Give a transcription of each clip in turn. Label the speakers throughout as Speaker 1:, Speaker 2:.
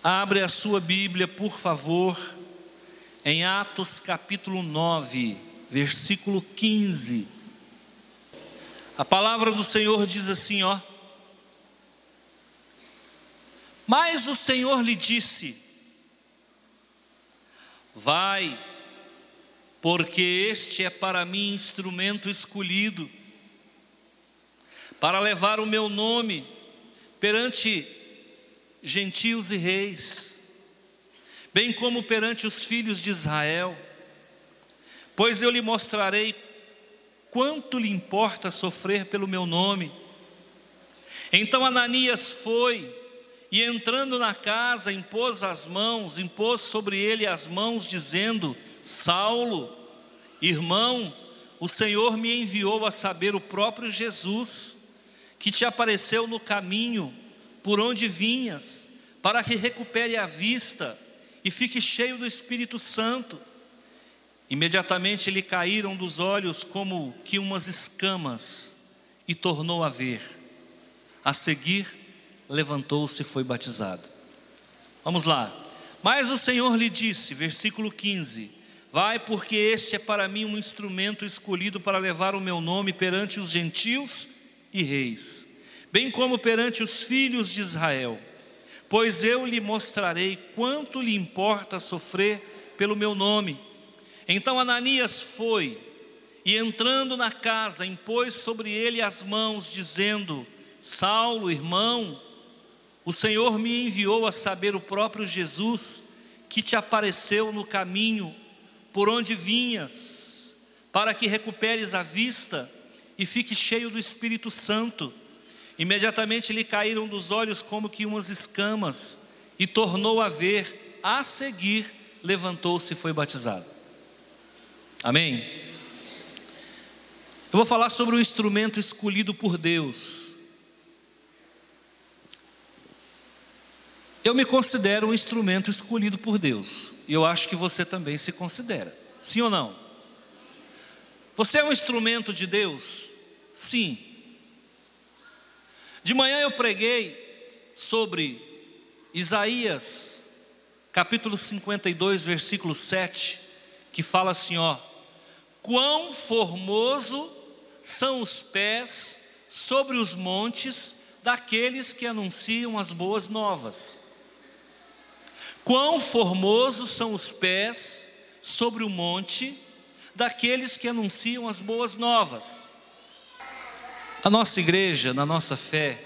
Speaker 1: Abre a sua Bíblia, por favor, em Atos capítulo 9, versículo 15. A palavra do Senhor diz assim, ó: Mas o Senhor lhe disse: Vai, porque este é para mim instrumento escolhido, para levar o meu nome perante gentios e reis, bem como perante os filhos de Israel, pois eu lhe mostrarei quanto lhe importa sofrer pelo meu nome. Então Ananias foi, e entrando na casa, impôs sobre ele as mãos, dizendo: Saulo, irmão, o Senhor me enviou a saber, o próprio Jesus, que te apareceu no caminho por onde vinhas, para que recupere a vista e fique cheio do Espírito Santo. Imediatamente lhe caíram dos olhos como que umas escamas, e tornou a ver. A seguir, levantou-se e foi batizado. Vamos lá. Mas o Senhor lhe disse, versículo 15: Vai, porque este é para mim um instrumento escolhido para levar o meu nome perante os gentios e reis, bem como perante os filhos de Israel, pois eu lhe mostrarei quanto lhe importa sofrer pelo meu nome. Então Ananias foi, e entrando na casa, impôs sobre ele as mãos, dizendo: Saulo, irmão, o Senhor me enviou a saber, o próprio Jesus, que te apareceu no caminho por onde vinhas, para que recuperes a vista e fique cheio do Espírito Santo. Imediatamente lhe caíram dos olhos como que umas escamas, e tornou a ver. A seguir, levantou-se e foi batizado. Amém? Eu vou falar sobre um instrumento escolhido por Deus. Eu me considero um instrumento escolhido por Deus, e eu acho que você também se considera. Sim ou não? Você é um instrumento de Deus? Sim. De manhã eu preguei sobre Isaías, capítulo 52, versículo 7, que fala assim, ó: Quão formoso são os pés sobre os montes daqueles que anunciam as boas novas. Quão formosos são os pés sobre o monte daqueles que anunciam as boas novas. A nossa igreja, na nossa fé,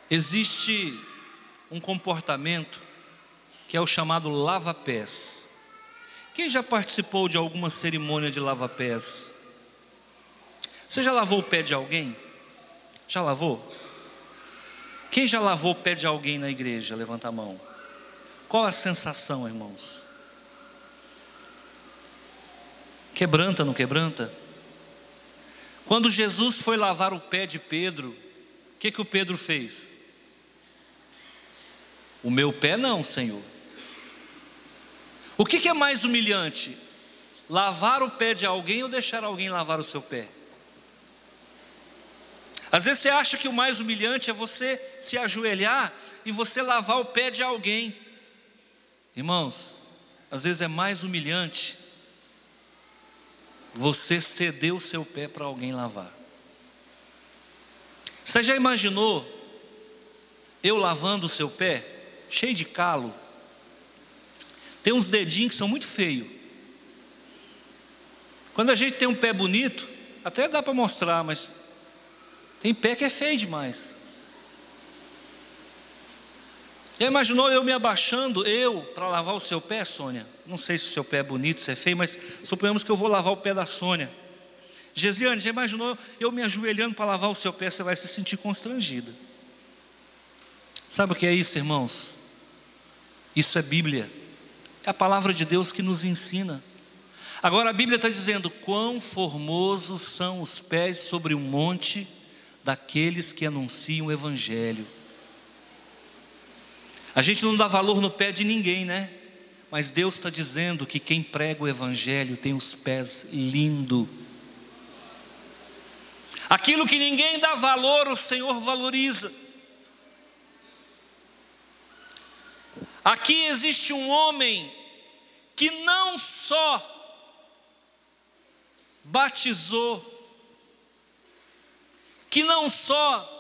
Speaker 1: existe um comportamento que é o chamado lava-pés. Quem já participou de alguma cerimônia de lava-pés? Você já lavou o pé de alguém? Já lavou? Quem já lavou o pé de alguém na igreja? Levanta a mão. Qual a sensação, irmãos? Quebranta, não quebranta? Quando Jesus foi lavar o pé de Pedro, o que o Pedro fez? O meu pé não, Senhor. O que é mais humilhante? Lavar o pé de alguém ou deixar alguém lavar o seu pé? Às vezes você acha que o mais humilhante é você se ajoelhar e você lavar o pé de alguém. Irmãos, às vezes é mais humilhante você ceder o seu pé para alguém lavar. Você já imaginou eu lavando o seu pé, cheio de calo? Tem uns dedinhos que são muito feios. Quando a gente tem um pé bonito, até dá para mostrar, mas tem pé que é feio demais. Já imaginou eu me abaixando, para lavar o seu pé, Sônia? Não sei se o seu pé é bonito, se é feio, mas suponhamos que eu vou lavar o pé da Sônia. Gesiane, já imaginou eu me ajoelhando para lavar o seu pé? Você vai se sentir constrangida. Sabe o que é isso, irmãos? Isso é Bíblia. É a palavra de Deus que nos ensina. Agora a Bíblia está dizendo: quão formosos são os pés sobre o monte daqueles que anunciam o Evangelho. A gente não dá valor no pé de ninguém, né? Mas Deus está dizendo que quem prega o Evangelho tem os pés lindos. Aquilo que ninguém dá valor, o Senhor valoriza. Aqui existe um homem que não só batizou, que não só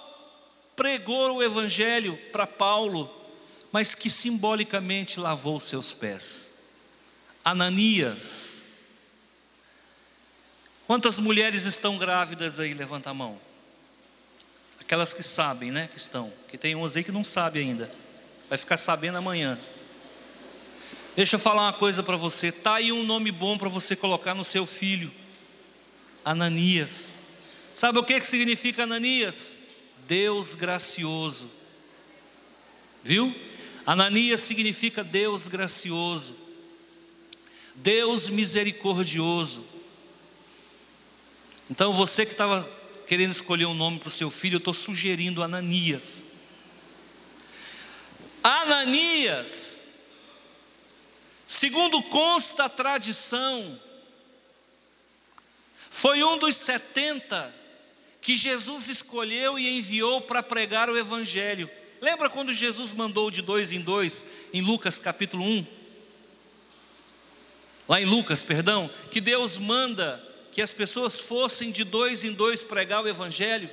Speaker 1: pregou o Evangelho para Paulo, mas que simbolicamente lavou seus pés. Ananias. Quantas mulheres estão grávidas aí? Levanta a mão. Aquelas que sabem, né? Que estão. Que tem uns aí que não sabem ainda. Vai ficar sabendo amanhã. Deixa eu falar uma coisa para você. Está aí um nome bom para você colocar no seu filho. Ananias. Sabe o que significa Ananias? Deus gracioso. Viu? Ananias significa Deus gracioso. Deus misericordioso. Então você que estava querendo escolher um nome para o seu filho, eu estou sugerindo Ananias. Ananias, segundo consta a tradição, foi um dos 70 que Jesus escolheu e enviou para pregar o Evangelho. Lembra quando Jesus mandou de 2 em 2, em Lucas capítulo 1? Lá em Lucas, perdão, que Deus manda que as pessoas fossem de 2 em 2 pregar o Evangelho.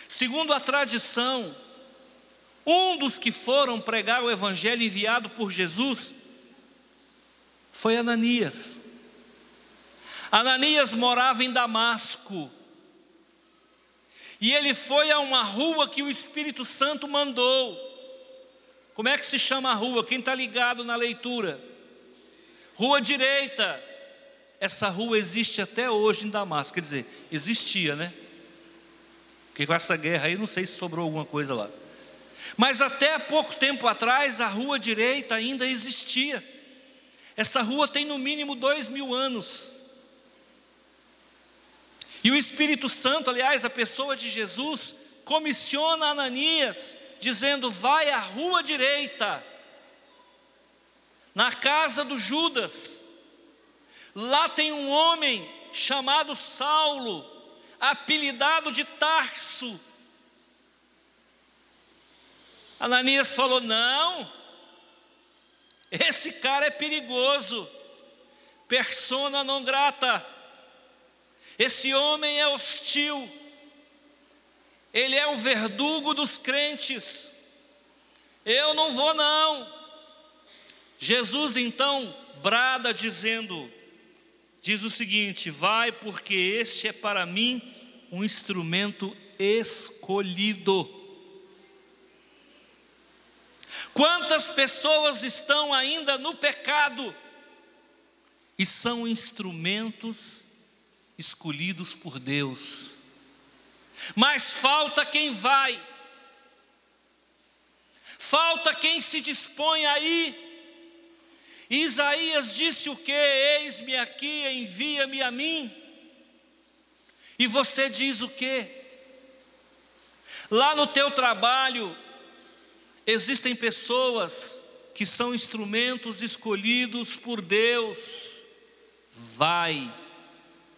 Speaker 1: Segundo a tradição, um dos que foram pregar o Evangelho enviado por Jesus foi Ananias. Ananias morava em Damasco. E ele foi a uma rua que o Espírito Santo mandou. Como é que se chama a rua? Quem está ligado na leitura? Rua Direita. Essa rua existe até hoje em Damasco. Quer dizer, existia, né? Porque com essa guerra aí, não sei se sobrou alguma coisa lá. Mas até pouco tempo atrás, a Rua Direita ainda existia. Essa rua tem no mínimo 2000 anos. E o Espírito Santo, aliás, a pessoa de Jesus, comissiona Ananias, dizendo: vai à Rua Direita, na casa do Judas. Lá tem um homem chamado Saulo, apelidado de Tarso. Ananias falou: não, esse cara é perigoso, persona non grata. Esse homem é hostil, ele é o verdugo dos crentes, eu não vou não. Jesus então brada dizendo, diz o seguinte: vai, porque este é para mim um instrumento escolhido. Quantas pessoas estão ainda no pecado e são instrumentos escolhidos por Deus, mas falta quem vai, falta quem se dispõe a ir. Isaías disse o que? Eis-me aqui, envia-me a mim. E você diz o que? Lá no teu trabalho existem pessoas que são instrumentos escolhidos por Deus. Vai,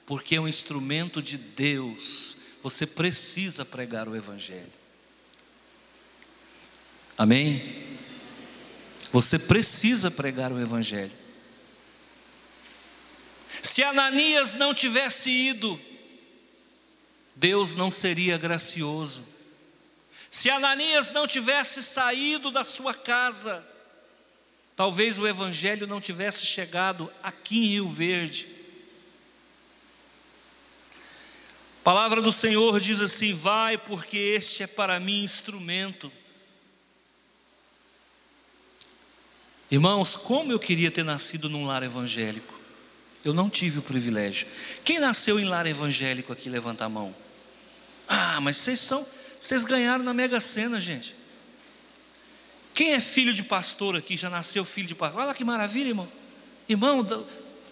Speaker 1: porque é um instrumento de Deus. Você precisa pregar o Evangelho. Amém? Você precisa pregar o Evangelho. Se Ananias não tivesse ido, Deus não seria gracioso. Se Ananias não tivesse saído da sua casa, talvez o Evangelho não tivesse chegado aqui em Rio Verde. A palavra do Senhor diz assim: vai, porque este é para mim instrumento. Irmãos, como eu queria ter nascido num lar evangélico. Eu não tive o privilégio. Quem nasceu em lar evangélico aqui, levanta a mão. Ah, mas vocês ganharam na Mega Sena, gente. Quem é filho de pastor aqui, já nasceu filho de pastor? Olha lá que maravilha, irmão. Irmão,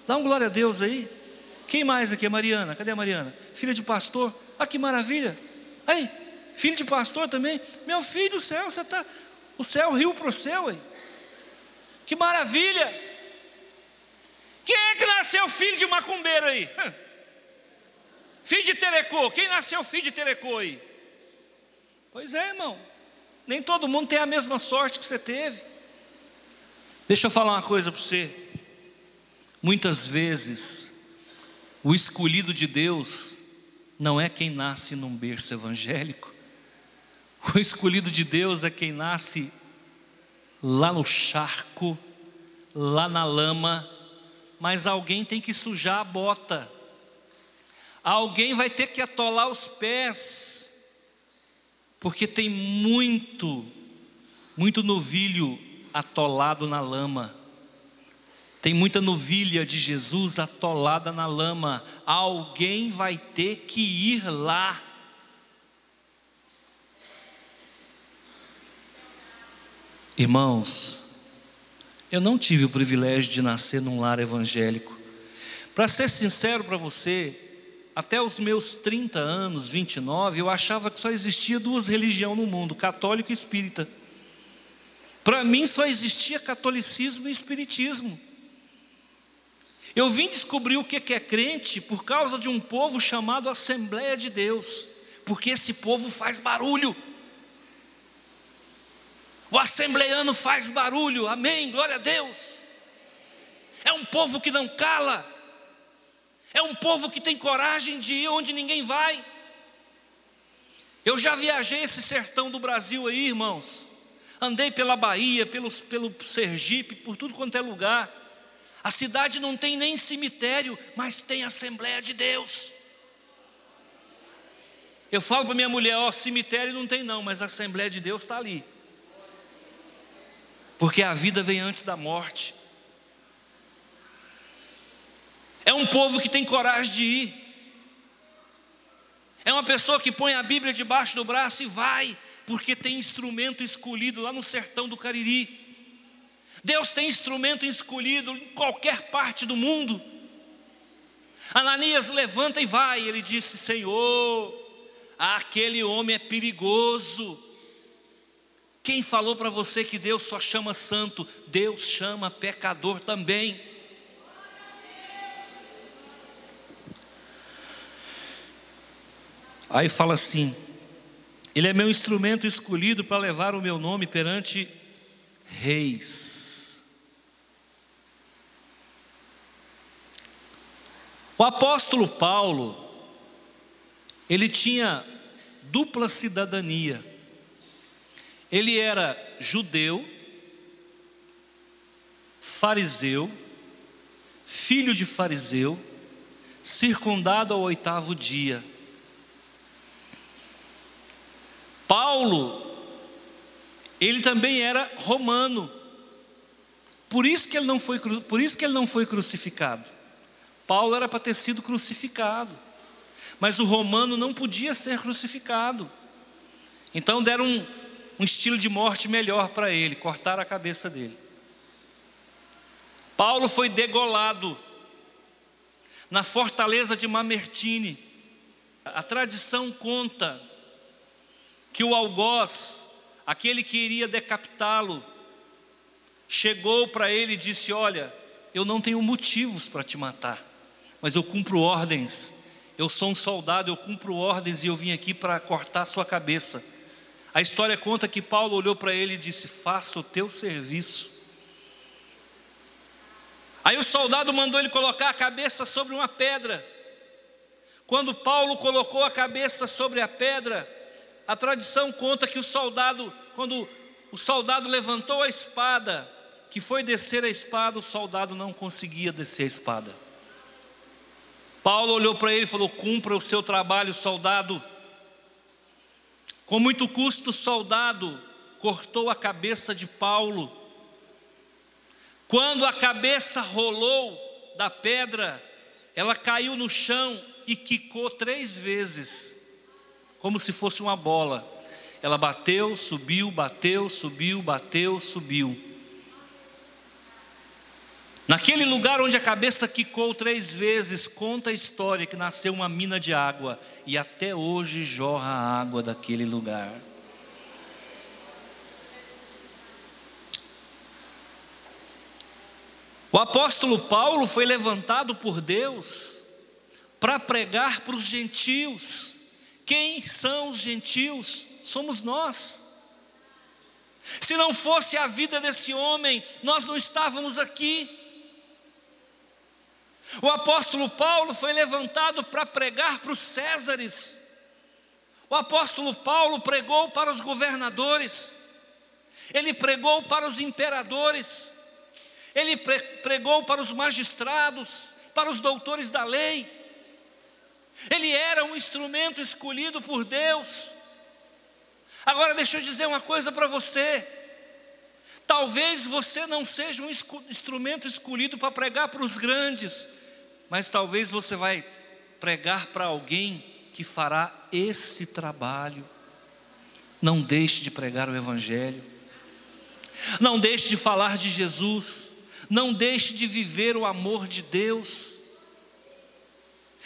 Speaker 1: dá um glória a Deus aí. Quem mais aqui? A Mariana, cadê a Mariana? Filha de pastor, ah, que maravilha. Aí, filho de pastor também. Meu filho do céu, o céu riu para o céu aí. Que maravilha! Quem é que nasceu filho de macumbeiro aí? Filho de telecô, quem nasceu filho de telecô aí? Pois é, irmão, nem todo mundo tem a mesma sorte que você teve. Deixa eu falar uma coisa para você. Muitas vezes, o escolhido de Deus não é quem nasce num berço evangélico. O escolhido de Deus é quem nasce lá no charco, lá na lama, mas alguém tem que sujar a bota. Alguém vai ter que atolar os pés, porque tem muito novilho atolado na lama. Tem muita novilha de Jesus atolada na lama. Alguém vai ter que ir lá. Irmãos, eu não tive o privilégio de nascer num lar evangélico. Para ser sincero para você, até os meus 30 anos, 29, eu achava que só existia duas religiões no mundo, católico e espírita. Para mim só existia catolicismo e espiritismo. Eu vim descobrir o que é crente por causa de um povo chamado Assembleia de Deus, porque esse povo faz barulho. O assembleiano faz barulho, amém, glória a Deus. É um povo que não cala. É um povo que tem coragem de ir onde ninguém vai. Eu já viajei esse sertão do Brasil aí, irmãos. Andei pela Bahia, pelo Sergipe, por tudo quanto é lugar. A cidade não tem nem cemitério, mas tem Assembleia de Deus. Eu falo para minha mulher, cemitério não tem não, mas a Assembleia de Deus está ali. Porque a vida vem antes da morte. É um povo que tem coragem de ir. É uma pessoa que põe a Bíblia debaixo do braço e vai, porque tem instrumento escolhido lá no sertão do Cariri. Deus tem instrumento escolhido em qualquer parte do mundo. Ananias levanta e vai. Ele disse: Senhor, aquele homem é perigoso. Quem falou para você que Deus só chama santo? Deus chama pecador também. Aí fala assim: ele é meu instrumento escolhido para levar o meu nome perante reis. O apóstolo Paulo, ele tinha dupla cidadania. Ele era judeu, fariseu, filho de fariseu, circundado ao 8º dia. Paulo, ele também era romano. Por isso que ele não foi crucificado. Paulo era para ter sido crucificado, mas o romano não podia ser crucificado. Então deram um estilo de morte melhor para ele, cortaram a cabeça dele. Paulo foi degolado na fortaleza de Mamertine. A tradição conta que o algoz, aquele que iria decapitá-lo, chegou para ele e disse: olha, eu não tenho motivos para te matar, mas eu cumpro ordens. Eu sou um soldado, eu cumpro ordens e eu vim aqui para cortar sua cabeça. A história conta que Paulo olhou para ele e disse: faça o teu serviço. Aí o soldado mandou ele colocar a cabeça sobre uma pedra. Quando Paulo colocou a cabeça sobre a pedra, a tradição conta que quando o soldado levantou a espada, que foi descer a espada, o soldado não conseguia descer a espada. Paulo olhou para ele e falou: cumpra o seu trabalho, soldado. Com muito custo, o soldado cortou a cabeça de Paulo. Quando a cabeça rolou da pedra, ela caiu no chão e quicou 3 vezes, como se fosse uma bola. Ela bateu, subiu, bateu, subiu, bateu, subiu. Naquele lugar onde a cabeça quicou 3 vezes, conta a história que nasceu uma mina de água, e até hoje jorra a água daquele lugar. O apóstolo Paulo foi levantado por Deus para pregar para os gentios. Quem são os gentios? Somos nós. Se não fosse a vida desse homem, nós não estávamos aqui. O apóstolo Paulo foi levantado para pregar para os Césares. O apóstolo Paulo pregou para os governadores, ele pregou para os imperadores, ele pregou para os magistrados, para os doutores da lei. Ele era um instrumento escolhido por Deus. Agora deixa eu dizer uma coisa para você. Talvez você não seja um instrumento escolhido para pregar para os grandes, mas talvez você vai pregar para alguém que fará esse trabalho. Não deixe de pregar o Evangelho, não deixe de falar de Jesus, não deixe de viver o amor de Deus.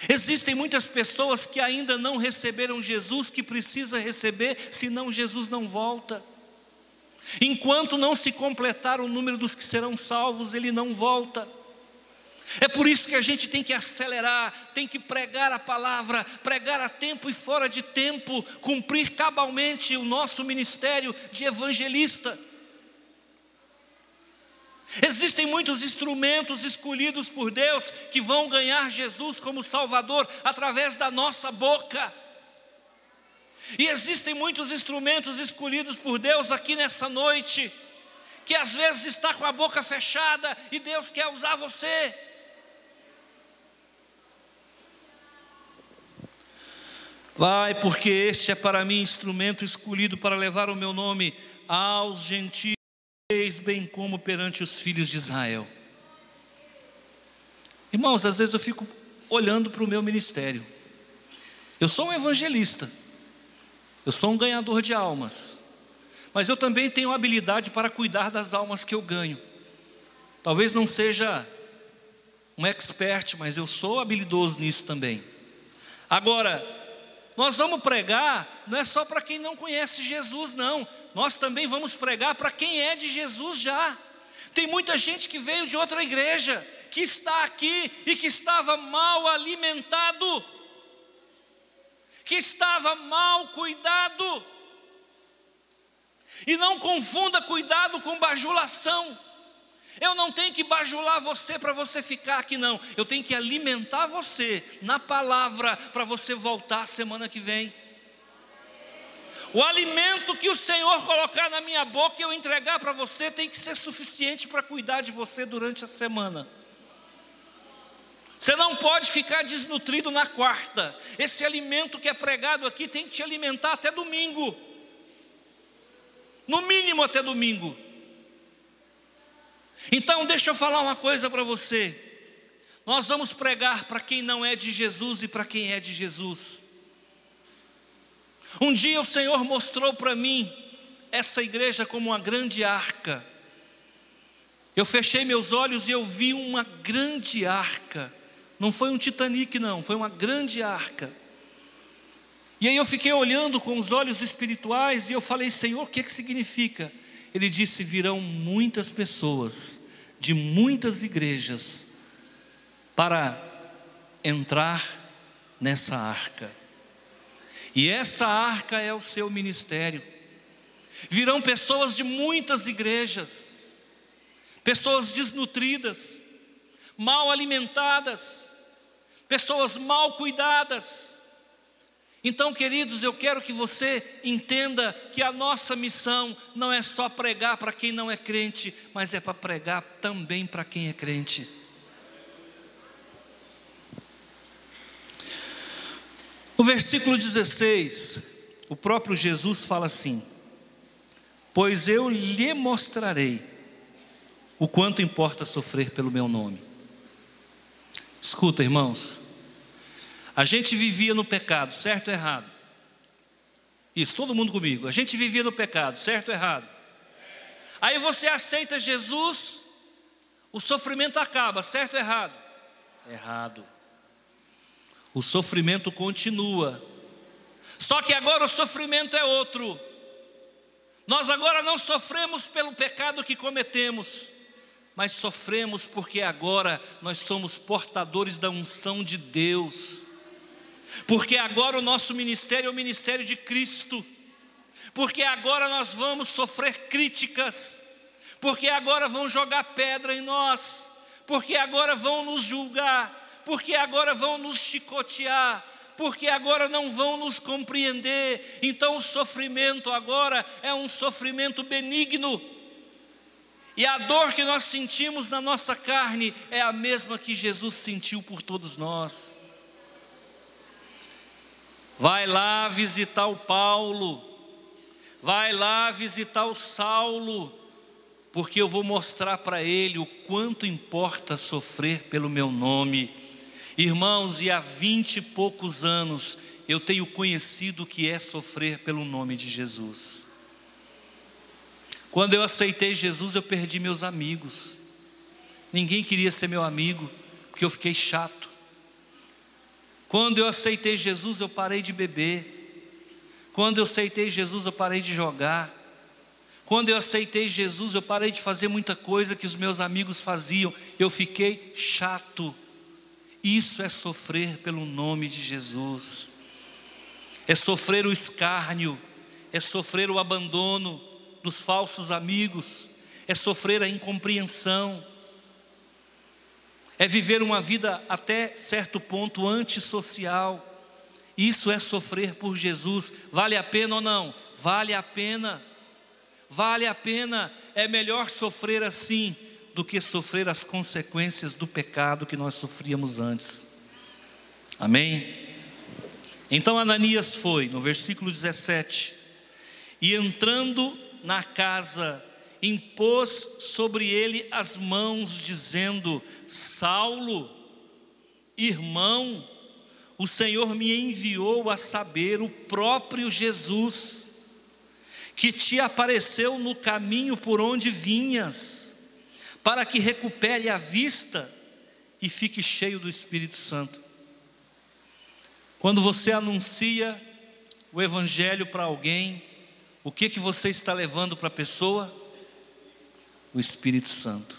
Speaker 1: Existem muitas pessoas que ainda não receberam Jesus, que precisa receber, senão Jesus não volta. Enquanto não se completar o número dos que serão salvos, Ele não volta. É por isso que a gente tem que acelerar, tem que pregar a palavra, pregar a tempo e fora de tempo, cumprir cabalmente o nosso ministério de evangelista. Existem muitos instrumentos escolhidos por Deus que vão ganhar Jesus como Salvador através da nossa boca. E existem muitos instrumentos escolhidos por Deus aqui nessa noite, que às vezes está com a boca fechada e Deus quer usar você. Vai, porque este é para mim instrumento escolhido para levar o meu nome aos gentios, bem como perante os filhos de Israel. Irmãos, às vezes eu fico olhando para o meu ministério. Eu sou um evangelista, eu sou um ganhador de almas, mas eu também tenho habilidade para cuidar das almas que eu ganho. Talvez não seja um expert, mas eu sou habilidoso nisso também. Agora, nós vamos pregar, não é só para quem não conhece Jesus, não. Nós também vamos pregar para quem é de Jesus já. Tem muita gente que veio de outra igreja, que está aqui e que estava mal alimentado, que estava mal cuidado. E não confunda cuidado com bajulação. Eu não tenho que bajular você para você ficar aqui, não. Eu tenho que alimentar você na palavra para você voltar semana que vem. O alimento que o Senhor colocar na minha boca e eu entregar para você tem que ser suficiente para cuidar de você durante a semana. Você não pode ficar desnutrido na quarta. Esse alimento que é pregado aqui tem que te alimentar até domingo. No mínimo até domingo. Então deixa eu falar uma coisa para você. Nós vamos pregar para quem não é de Jesus e para quem é de Jesus. Um dia o Senhor mostrou para mim essa igreja como uma grande arca. Eu fechei meus olhos e eu vi uma grande arca. Não foi um Titanic não, foi uma grande arca. E aí eu fiquei olhando com os olhos espirituais e eu falei: Senhor, o que significa? Ele disse: virão muitas pessoas de muitas igrejas para entrar nessa arca. E essa arca é o seu ministério. Virão pessoas de muitas igrejas, pessoas desnutridas, mal alimentadas, pessoas mal cuidadas. Então, queridos, eu quero que você entenda que a nossa missão não é só pregar para quem não é crente, mas é para pregar também para quem é crente. No versículo 16, o próprio Jesus fala assim: pois eu lhe mostrarei o quanto importa sofrer pelo meu nome. Escuta, irmãos, a gente vivia no pecado, certo ou errado? Isso, todo mundo comigo. A gente vivia no pecado, certo ou errado? Aí você aceita Jesus, o sofrimento acaba, certo ou errado? Errado. O sofrimento continua. Só que agora o sofrimento é outro. Nós agora não sofremos pelo pecado que cometemos. mas sofremos porque agora nós somos portadores da unção de Deus, porque agora o nosso ministério é o ministério de Cristo, porque agora nós vamos sofrer críticas, porque agora vão jogar pedra em nós, porque agora vão nos julgar, porque agora vão nos chicotear, porque agora não vão nos compreender. Então o sofrimento agora é um sofrimento benigno, e a dor que nós sentimos na nossa carne é a mesma que Jesus sentiu por todos nós. Vai lá visitar o Paulo, vai lá visitar o Saulo, porque eu vou mostrar para ele o quanto importa sofrer pelo meu nome. Irmãos, e há 20 e poucos anos eu tenho conhecido o que é sofrer pelo nome de Jesus. Quando eu aceitei Jesus, eu perdi meus amigos. Ninguém queria ser meu amigo, porque eu fiquei chato. Quando eu aceitei Jesus, eu parei de beber. Quando eu aceitei Jesus, eu parei de jogar. Quando eu aceitei Jesus, eu parei de fazer muita coisa que os meus amigos faziam. Eu fiquei chato. Isso é sofrer pelo nome de Jesus. É sofrer o escárnio, é sofrer o abandono dos falsos amigos, é sofrer a incompreensão, é viver uma vida até certo ponto antissocial. Isso é sofrer por Jesus. Vale a pena ou não? Vale a pena. Vale a pena. É melhor sofrer assim do que sofrer as consequências do pecado que nós sofríamos antes. Amém? Então Ananias foi, no versículo 17, e entrando na casa, impôs sobre ele as mãos, dizendo: Saulo, irmão, o Senhor me enviou a saber, o próprio Jesus, que te apareceu no caminho por onde vinhas, para que recupere a vista e fique cheio do Espírito Santo. Quando você anuncia o Evangelho para alguém, o que você está levando para a pessoa? O Espírito Santo.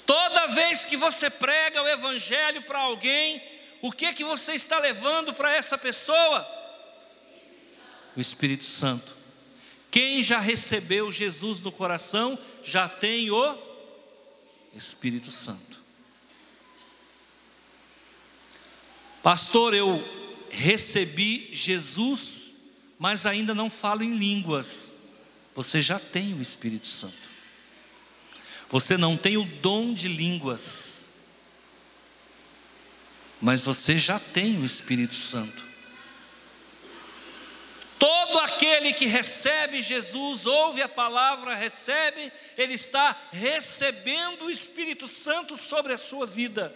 Speaker 1: Toda vez que você prega o Evangelho para alguém, o que você está levando para essa pessoa? O Espírito Santo. Quem já recebeu Jesus no coração, já tem o Espírito Santo. Pastor, eu recebi Jesus, mas ainda não falo em línguas. Você já tem o Espírito Santo. Você não tem o dom de línguas, mas você já tem o Espírito Santo. Todo aquele que recebe Jesus, ouve a palavra, recebe, ele está recebendo o Espírito Santo sobre a sua vida.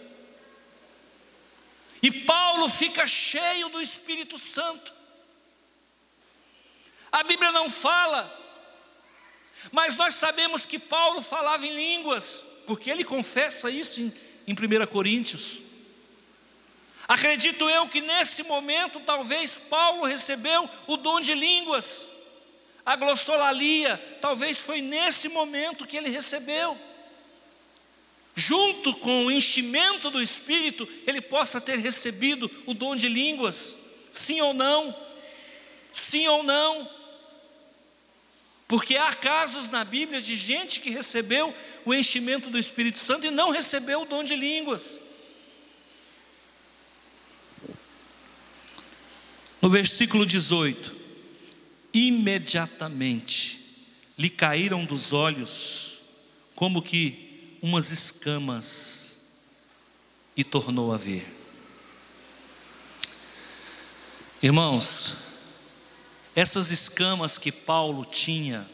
Speaker 1: E Paulo fica cheio do Espírito Santo. A Bíblia não fala, mas nós sabemos que Paulo falava em línguas, porque ele confessa isso em 1 Coríntios. Acredito eu que nesse momento talvez Paulo recebeu o dom de línguas, a glossolalia, talvez foi nesse momento que ele recebeu. Junto com o enchimento do Espírito, ele possa ter recebido o dom de línguas, sim ou não? Sim ou não? Porque há casos na Bíblia de gente que recebeu o enchimento do Espírito Santo e não recebeu o dom de línguas. No versículo 18: imediatamente lhe caíram dos olhos como que umas escamas e tornou a ver. Irmãos, essas escamas que Paulo tinha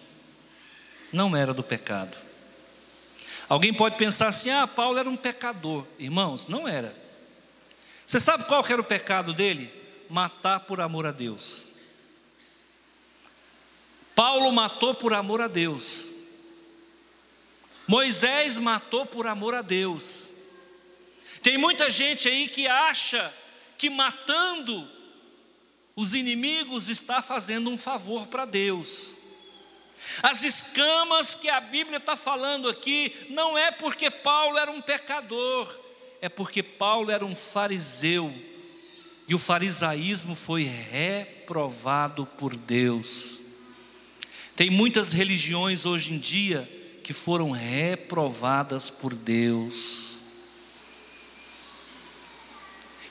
Speaker 1: não era do pecado. Alguém pode pensar assim: Paulo era um pecador. Irmãos, não era. Você sabe qual que era o pecado dele? Matar por amor a Deus. Paulo matou por amor a Deus. Moisés matou por amor a Deus. Tem muita gente aí que acha que matando os inimigos está fazendo um favor para Deus. As escamas que a Bíblia está falando aqui, não é porque Paulo era um pecador, é porque Paulo era um fariseu, e o farisaísmo foi reprovado por Deus. Tem muitas religiões hoje em dia que foram reprovadas por Deus.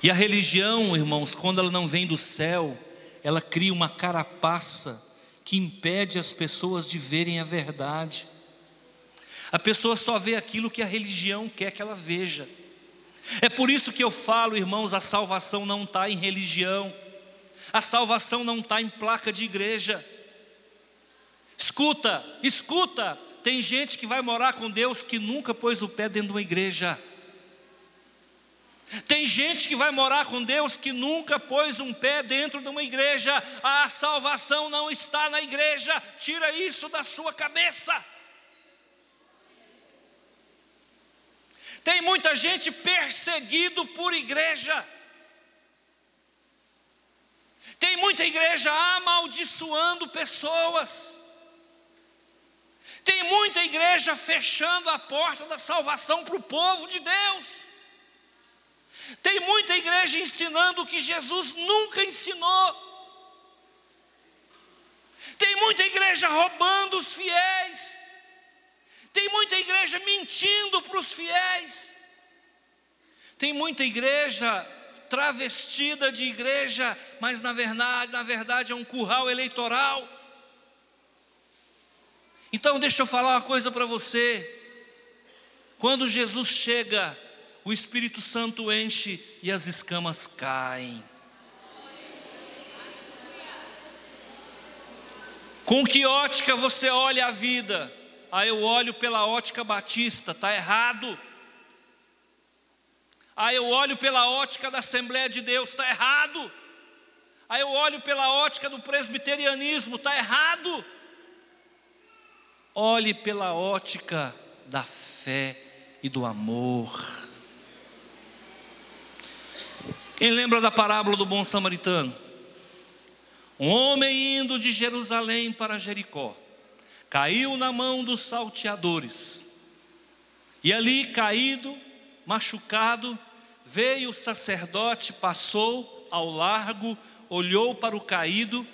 Speaker 1: E a religião, irmãos, quando ela não vem do céu, ela cria uma carapaça que impede as pessoas de verem a verdade. A pessoa só vê aquilo que a religião quer que ela veja. É por isso que eu falo, irmãos, a salvação não está em religião, a salvação não está em placa de igreja. Escuta, tem gente que vai morar com Deus que nunca pôs o pé dentro de uma igreja. Tem gente que vai morar com Deus que nunca pôs um pé dentro de uma igreja. A salvação não está na igreja, tira isso da sua cabeça. Tem muita gente perseguido por igreja. Tem muita igreja amaldiçoando pessoas. Tem muita igreja fechando a porta da salvação para o povo de Deus. Tem muita igreja ensinando o que Jesus nunca ensinou. Tem muita igreja roubando os fiéis. Tem muita igreja mentindo para os fiéis. Tem muita igreja travestida de igreja, mas na verdade é um curral eleitoral. Então deixa eu falar uma coisa para você. Quando Jesus chega, o Espírito Santo enche e as escamas caem. Com que ótica você olha a vida? Eu olho pela ótica batista, está errado. Eu olho pela ótica da Assembleia de Deus, está errado. Eu olho pela ótica do presbiterianismo, está errado. Olhe pela ótica da fé e do amor. Quem lembra da parábola do bom samaritano? Um homem indo de Jerusalém para Jericó, caiu na mão dos salteadores. E ali caído, machucado, veio o sacerdote, passou ao largo, olhou para o caído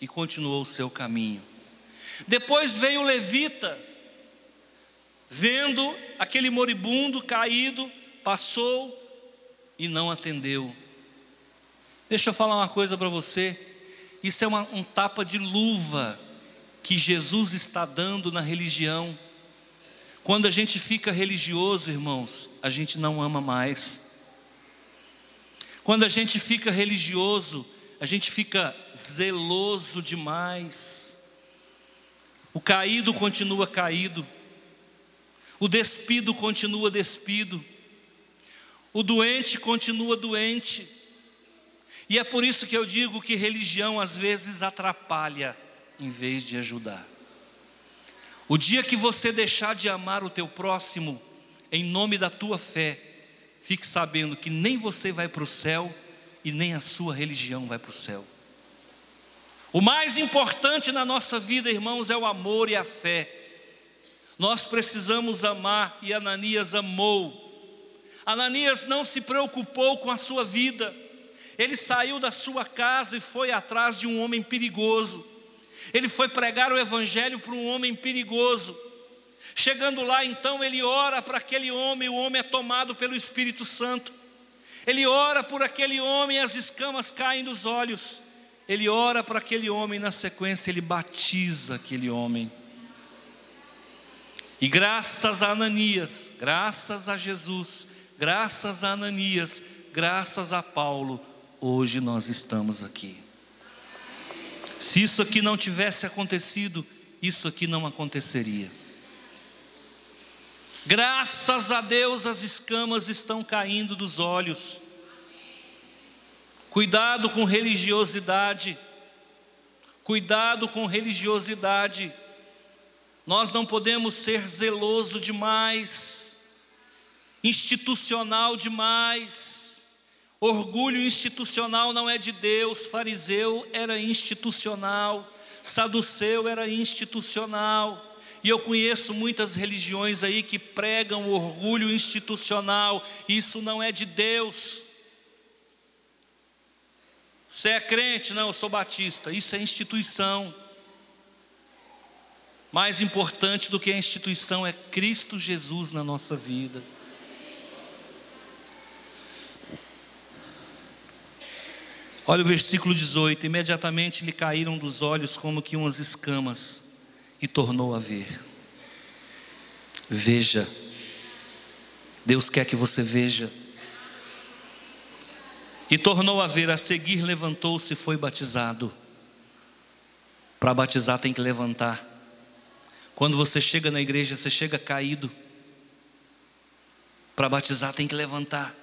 Speaker 1: e continuou o seu caminho. Depois veio o levita, vendo aquele moribundo caído, passou e não atendeu. Deixa eu falar uma coisa para você. Isso é um tapa de luva que Jesus está dando na religião. Quando a gente fica religioso, irmãos, a gente não ama mais. Quando a gente fica religioso, a gente fica zeloso demais. O caído continua caído, o despido continua despido, o doente continua doente. E é por isso que eu digo que religião às vezes atrapalha em vez de ajudar. O dia que você deixar de amar o teu próximo em nome da tua fé, fique sabendo que nem você vai para o céu e nem a sua religião vai para o céu. O mais importante na nossa vida, irmãos, é o amor e a fé. Nós precisamos amar, e Ananias amou. Ananias não se preocupou com a sua vida. Ele saiu da sua casa e foi atrás de um homem perigoso. Ele foi pregar o evangelho para um homem perigoso. Chegando lá, então, ele ora para aquele homem. O homem é tomado pelo Espírito Santo. Ele ora por aquele homem e as escamas caem dos olhos. Ele ora para aquele homem, na sequência ele batiza aquele homem. E graças a Ananias, graças a Jesus, graças a Ananias, graças a Paulo, hoje nós estamos aqui. Se isso aqui não tivesse acontecido, isso aqui não aconteceria. Graças a Deus as escamas estão caindo dos olhos. Cuidado com religiosidade. Cuidado com religiosidade. Nós não podemos ser zeloso demais, institucional demais. Orgulho institucional não é de Deus. Fariseu era institucional. Saduceu era institucional. E eu conheço muitas religiões aí que pregam o orgulho institucional. Isso não é de Deus. Você é crente? Não, eu sou batista. Isso é instituição. Mais importante do que a instituição é Cristo Jesus na nossa vida. Olha o versículo 18: imediatamente lhe caíram dos olhos como que umas escamas, e tornou a ver. Veja. Deus quer que você veja. E tornou a ver, a seguir levantou-se e foi batizado. Para batizar tem que levantar. Quando você chega na igreja, você chega caído. Para batizar tem que levantar.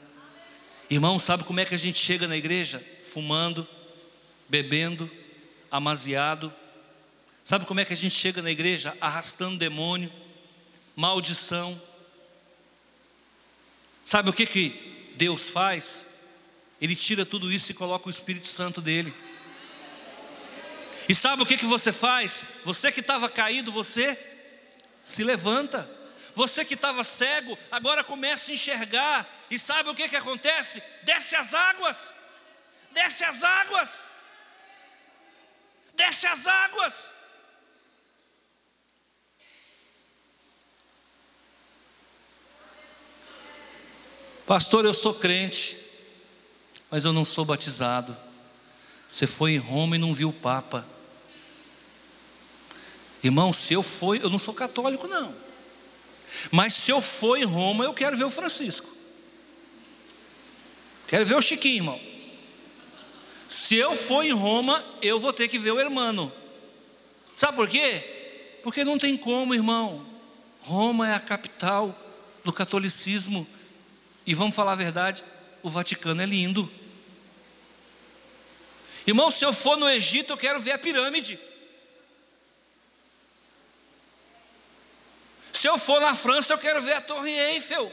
Speaker 1: Irmão, sabe como é que a gente chega na igreja? Fumando, bebendo, amaziado. Sabe como é que a gente chega na igreja? Arrastando demônio, maldição. Sabe o que Deus faz? Ele tira tudo isso e coloca o Espírito Santo dele. E sabe o que você faz? Você que estava caído, você se levanta. Você que estava cego, agora começa a enxergar. E sabe o que acontece? Desce as águas. Desce as águas. Desce as águas. Pastor, eu sou crente, mas eu não sou batizado. Você foi em Roma e não viu o Papa. Irmão, se eu for, eu não sou católico não, mas se eu for em Roma, eu quero ver o Francisco. Quero ver o Chiquinho, irmão. Se eu for em Roma, eu vou ter que ver o hermano. Sabe por quê? Porque não tem como, irmão. Roma é a capital do catolicismo. E vamos falar a verdade, o Vaticano é lindo. Irmão, se eu for no Egito, eu quero ver a pirâmide. Se eu for na França, eu quero ver a Torre Eiffel.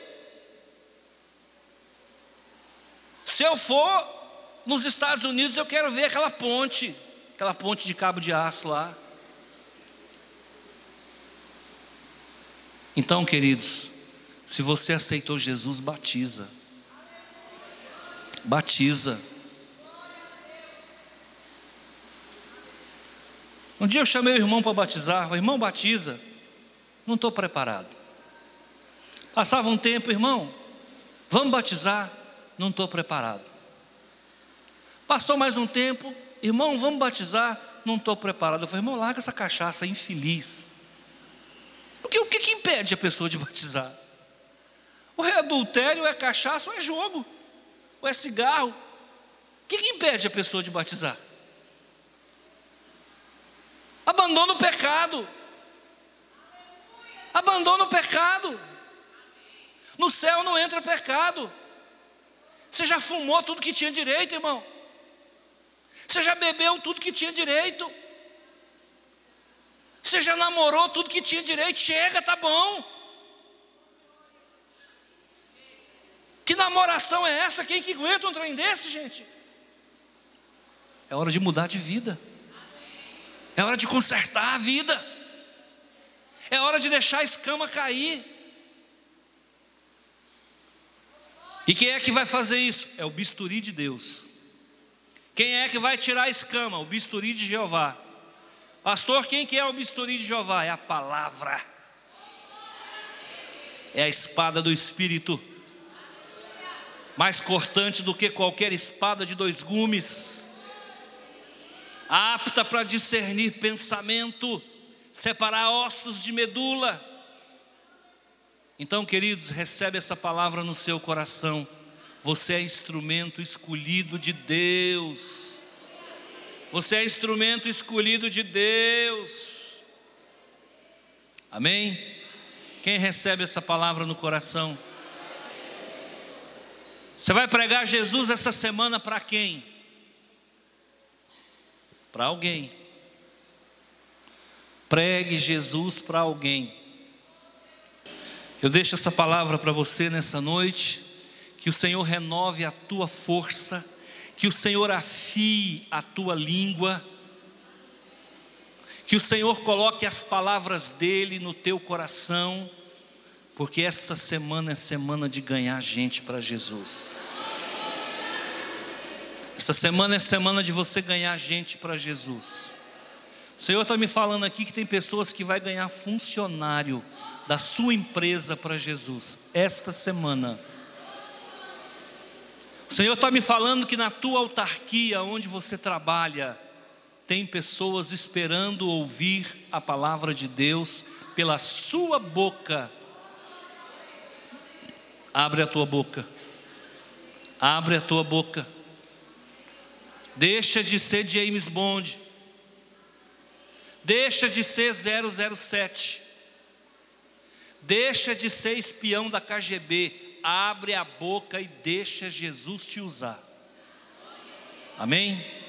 Speaker 1: Se eu for nos Estados Unidos, eu quero ver aquela ponte de cabo de aço lá. Então, queridos, se você aceitou Jesus, batiza. Batiza. Um dia eu chamei o irmão para batizar. Falei, irmão, batiza. Não estou preparado. Passava um tempo, irmão, vamos batizar. Não estou preparado. Passou mais um tempo, irmão, vamos batizar. Não estou preparado. Eu falei, irmão, larga essa cachaça infeliz. Porque o que impede a pessoa de batizar? Ou é adultério, ou é cachaça, ou é jogo, ou é cigarro. O que impede a pessoa de batizar? Abandona o pecado. Abandona o pecado. No céu não entra pecado. Você já fumou tudo que tinha direito, irmão. Você já bebeu tudo que tinha direito. Você já namorou tudo que tinha direito. Chega, tá bom. Que namoração é essa? Quem que aguenta um trem desse, gente? É hora de mudar de vida. É hora de consertar a vida. É hora de deixar a escama cair. E quem é que vai fazer isso? É o bisturi de Deus. Quem é que vai tirar a escama? O bisturi de Jeová. Pastor, quem que é o bisturi de Jeová? É a palavra. É a espada do Espírito. Mais cortante do que qualquer espada de 2 gumes. Apta para discernir pensamento, separar ossos de medula. Então, queridos, recebe essa palavra no seu coração. Você é instrumento escolhido de Deus. Você é instrumento escolhido de Deus. Amém? Quem recebe essa palavra no coração? Você vai pregar Jesus essa semana para quem? Para alguém. Pregue Jesus para alguém. Eu deixo essa palavra para você nessa noite. Que o Senhor renove a tua força. Que o Senhor afie a tua língua. Que o Senhor coloque as palavras dele no teu coração, porque essa semana é semana de ganhar gente para Jesus. Essa semana é semana de você ganhar gente para Jesus. O Senhor está me falando aqui que tem pessoas que vai ganhar funcionário da sua empresa para Jesus esta semana. O Senhor está me falando que na tua autarquia, onde você trabalha, tem pessoas esperando ouvir a palavra de Deus pela sua boca. Abre a tua boca. Abre a tua boca. Deixa de ser James Bond. Deixa de ser 007. Deixa de ser espião da KGB. Abre a boca e deixa Jesus te usar. Amém?